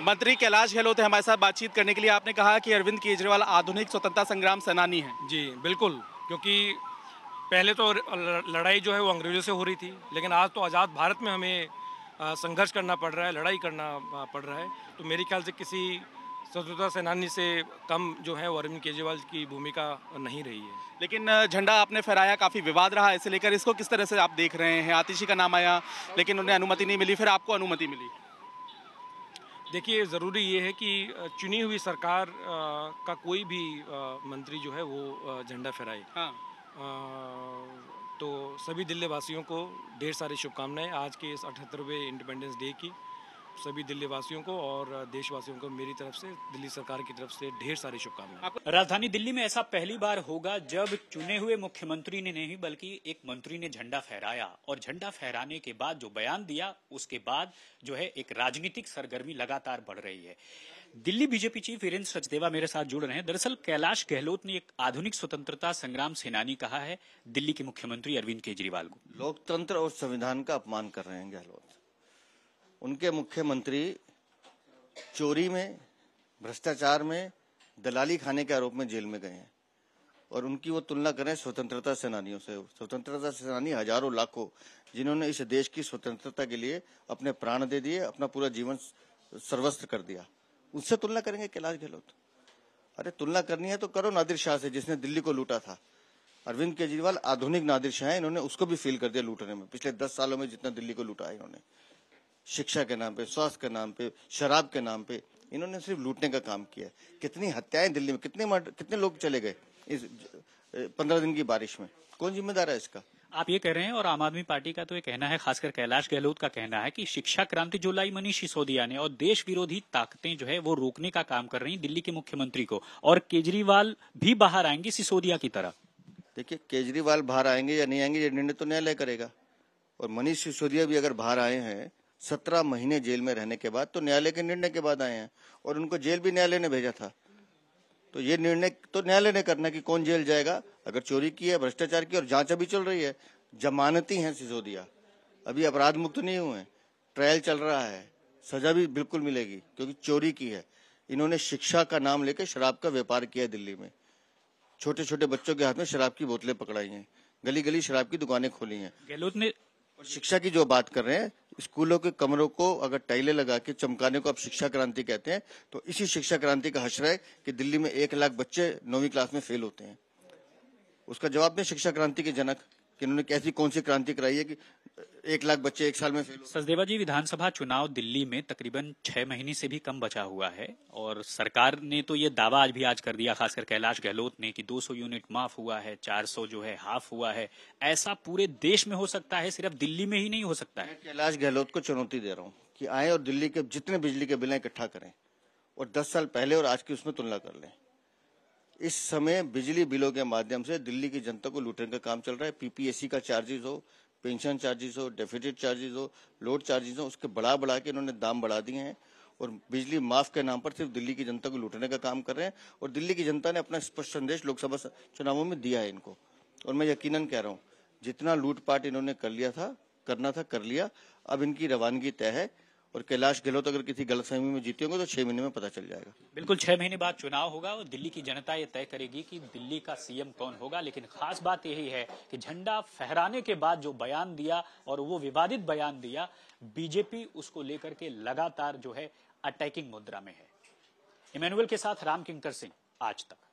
मंत्री कैलाश गहलोत है हमारे साथ बातचीत करने के लिए। आपने कहा कि अरविंद केजरीवाल आधुनिक स्वतंत्रता संग्राम सेनानी हैं। जी बिल्कुल, क्योंकि पहले तो लड़ाई जो है वो अंग्रेज़ों से हो रही थी, लेकिन आज तो आज़ाद भारत में हमें संघर्ष करना पड़ रहा है, लड़ाई करना पड़ रहा है। तो मेरे ख्याल से किसी स्वतंत्रता सेनानी से कम जो है वो अरविंद केजरीवाल की भूमिका नहीं रही है। लेकिन झंडा आपने फहराया, काफ़ी विवाद रहा, इसे लेकर इसको किस तरह से आप देख रहे हैं? आतिशी का नाम आया लेकिन उन्हें अनुमति नहीं मिली, फिर आपको अनुमति मिली। देखिए, ज़रूरी ये है कि चुनी हुई सरकार का कोई भी मंत्री जो है वो झंडा फहराए। हाँ। तो सभी दिल्ली वासियों को ढेर सारी शुभकामनाएं आज के इस 78वें इंडिपेंडेंस डे की। सभी दिल्ली वासियों को और देशवासियों को मेरी तरफ से, दिल्ली सरकार की तरफ से ढेर सारी शुभकामनाएं। राजधानी दिल्ली में ऐसा पहली बार होगा जब चुने हुए मुख्यमंत्री ने नहीं बल्कि एक मंत्री ने झंडा फहराया, और झंडा फहराने के बाद जो बयान दिया उसके बाद जो है एक राजनीतिक सरगर्मी लगातार बढ़ रही है। दिल्ली बीजेपी चीफ वीरेंद्र सचदेवा मेरे साथ जुड़ रहे हैं। दरअसल कैलाश गहलोत ने एक आधुनिक स्वतंत्रता संग्राम सेनानी कहा है दिल्ली के मुख्यमंत्री अरविंद केजरीवाल को। लोकतंत्र और संविधान का अपमान कर रहे हैं गहलोत। उनके मुख्यमंत्री चोरी में, भ्रष्टाचार में, दलाली खाने के आरोप में जेल में गए हैं, और उनकी वो तुलना करें स्वतंत्रता सेनानियों से। स्वतंत्रता सेनानी हजारों लाखों, जिन्होंने इस देश की स्वतंत्रता के लिए अपने प्राण दे दिए, अपना पूरा जीवन सर्वस्व कर दिया, उनसे तुलना करेंगे कैलाश गहलोत? अरे तुलना करनी है तो करो नादिर शाह से, जिसने दिल्ली को लूटा था। अरविंद केजरीवाल आधुनिक नादिर शाह है, इन्होंने उसको भी फील कर दिया लूटने में। पिछले 10 सालों में जितना दिल्ली को लूटा है इन्होंने, शिक्षा के नाम पे, स्वास्थ्य के नाम पे, शराब के नाम पे, इन्होंने सिर्फ लूटने का काम किया है। कितनी हत्याएं दिल्ली में, कितने लोग चले गए इस 15 दिन की बारिश में? कौन जिम्मेदार है इसका? आप ये कह रहे हैं, और आम आदमी पार्टी का तो ये कहना है, खासकर कैलाश गहलोत का कहना है कि शिक्षा क्रांति जो लाई मनीष सिसोदिया ने, और देश विरोधी ताकतें जो है वो रोकने का काम कर रही दिल्ली के मुख्यमंत्री को, और केजरीवाल भी बाहर आएंगे सिसोदिया की तरह। देखिए, केजरीवाल बाहर आएंगे या नहीं आएंगे ये निर्णय तो न्यायालय करेगा। और मनीष सिसोदिया भी अगर बाहर आए हैं 17 महीने जेल में रहने के बाद, तो न्यायालय के निर्णय के बाद आए हैं, और उनको जेल भी न्यायालय ने भेजा था। तो ये निर्णय तो न्यायालय ने करना कि कौन जेल जाएगा। अगर चोरी की है, भ्रष्टाचार की, और जांच अभी चल रही है, जमानती हैं सिसोदिया, अभी अपराध मुक्त नहीं हुए, ट्रायल चल रहा है, सजा भी बिल्कुल मिलेगी क्योंकि चोरी की है। इन्होंने शिक्षा का नाम लेकर शराब का व्यापार किया है दिल्ली में। छोटे छोटे बच्चों के हाथ में शराब की बोतलें पकड़ाई हैं, गली गली शराब की दुकानें खोली हैं। गहलोत ने और शिक्षा की जो बात कर रहे हैं, स्कूलों के कमरों को अगर टाइलें लगा के चमकाने को आप शिक्षा क्रांति कहते हैं, तो इसी शिक्षा क्रांति का हश्र है कि दिल्ली में 1 लाख बच्चे 9वीं क्लास में फेल होते हैं। उसका जवाब दें शिक्षा क्रांति के जनक कि इन्होंने कैसी कौन सी क्रांति कराई है कि 1 लाख बच्चे 1 साल में फेल। सचदेवा जी, विधानसभा चुनाव दिल्ली में तकरीबन 6 महीने से भी कम बचा हुआ है, और सरकार ने तो ये दावा आज कर दिया, खासकर कैलाश गहलोत ने, कि 200 यूनिट माफ हुआ है, 400 जो है हाफ हुआ है। ऐसा पूरे देश में हो सकता है, सिर्फ दिल्ली में ही नहीं हो सकता है। मैं कैलाश गहलोत को चुनौती दे रहा हूँ कि आए और दिल्ली के जितने बिजली के बिल इकट्ठा करें और 10 साल पहले और आज की उसमें तुलना कर लें। इस समय बिजली बिलों के माध्यम से दिल्ली की जनता को लूटने का काम चल रहा है। पीपीएससी का चार्जेस हो, पेंशन चार्जेस हो, डेफिसिट चार्जेस हो, लोड चार्जेस हो, उसके बढ़ा के इन्होंने दाम बढ़ा दिए हैं, और बिजली माफ के नाम पर सिर्फ दिल्ली की जनता को लूटने का काम कर रहे हैं। और दिल्ली की जनता ने अपना स्पष्ट संदेश लोकसभा चुनावों में दिया है इनको, और मैं यकीनन कह रहा हूँ जितना लूटपाट इन्होंने करना था कर लिया। अब इनकी रवानगी तय है, और कैलाश गहलोत अगर किसी गलतफहमी में जीते होंगे तो 6 महीने में पता चल जाएगा। बिल्कुल, 6 महीने बाद चुनाव होगा और दिल्ली की जनता ये तय करेगी कि दिल्ली का सीएम कौन होगा। लेकिन खास बात यही है कि झंडा फहराने के बाद जो बयान दिया, और वो विवादित बयान दिया, बीजेपी उसको लेकर के लगातार जो है अटैकिंग मुद्रा में है। इमैनुअल के साथ राम किंकर सिंह, आज तक।